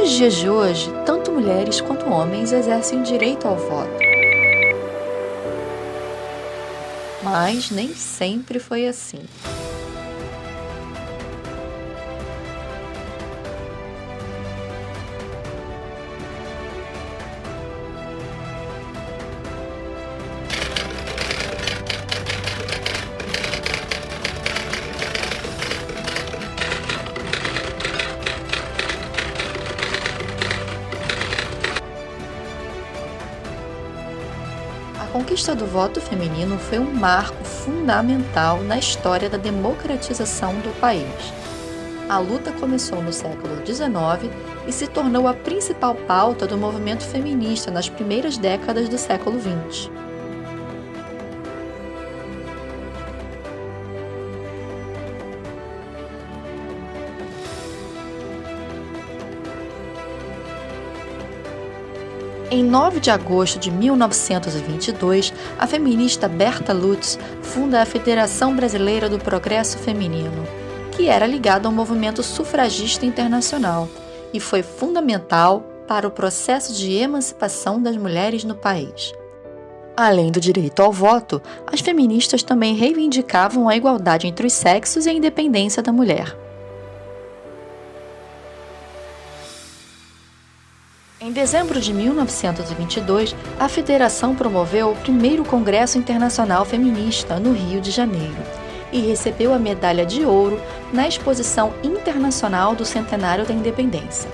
Nos dias de hoje, tanto mulheres quanto homens exercem o direito ao voto. Mas nem sempre foi assim. A conquista do voto feminino foi um marco fundamental na história da democratização do país. A luta começou no século XIX e se tornou a principal pauta do movimento feminista nas primeiras décadas do século XX. Em 9 de agosto de 1922, a feminista Berta Lutz funda a Federação Brasileira do Progresso Feminino, que era ligada ao movimento sufragista internacional e foi fundamental para o processo de emancipação das mulheres no país. Além do direito ao voto, as feministas também reivindicavam a igualdade entre os sexos e a independência da mulher. Em dezembro de 1922, a Federação promoveu o primeiro Congresso Internacional Feminista no Rio de Janeiro e recebeu a medalha de ouro na Exposição Internacional do Centenário da Independência.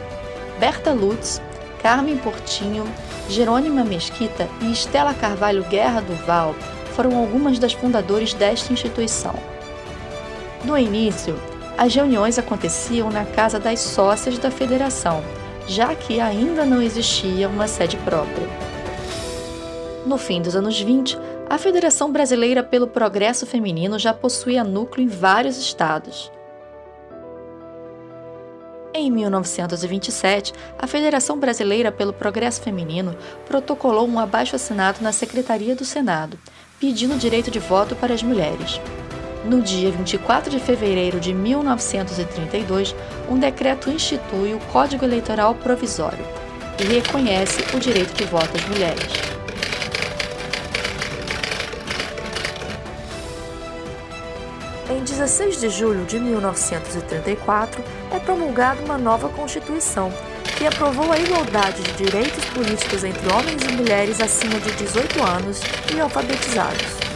Berta Lutz, Carmen Portinho, Jerônima Mesquita e Estela Carvalho Guerra Duval foram algumas das fundadoras desta instituição. No início, as reuniões aconteciam na casa das sócias da Federação, já que ainda não existia uma sede própria. No fim dos anos 20, a Federação Brasileira pelo Progresso Feminino já possuía núcleo em vários estados. Em 1927, a Federação Brasileira pelo Progresso Feminino protocolou um abaixo-assinado na Secretaria do Senado, pedindo o direito de voto para as mulheres. No dia 24 de fevereiro de 1932, um decreto institui o Código Eleitoral Provisório e reconhece o direito de voto às mulheres. Em 16 de julho de 1934, é promulgada uma nova Constituição, que aprovou a igualdade de direitos políticos entre homens e mulheres acima de 18 anos e alfabetizados.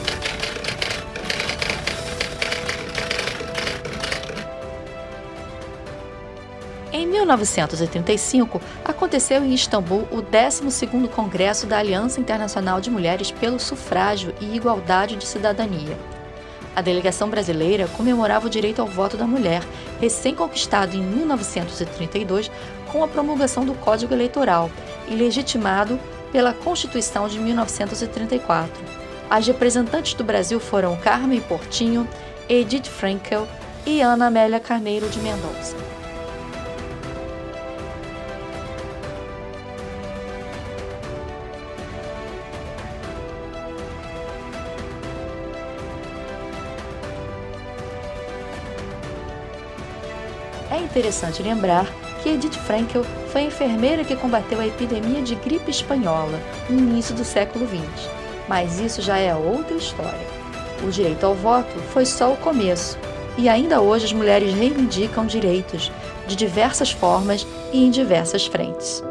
Em 1935, aconteceu em Istambul o 12º Congresso da Aliança Internacional de Mulheres pelo Sufrágio e Igualdade de Cidadania. A delegação brasileira comemorava o direito ao voto da mulher, recém-conquistado em 1932 com a promulgação do Código Eleitoral e legitimado pela Constituição de 1934. As representantes do Brasil foram Carmen Portinho, Edith Frankel e Ana Amélia Carneiro de Mendonça. É interessante lembrar que Edith Frankel foi a enfermeira que combateu a epidemia de gripe espanhola no início do século XX, mas isso já é outra história. O direito ao voto foi só o começo, e ainda hoje as mulheres reivindicam direitos de diversas formas e em diversas frentes.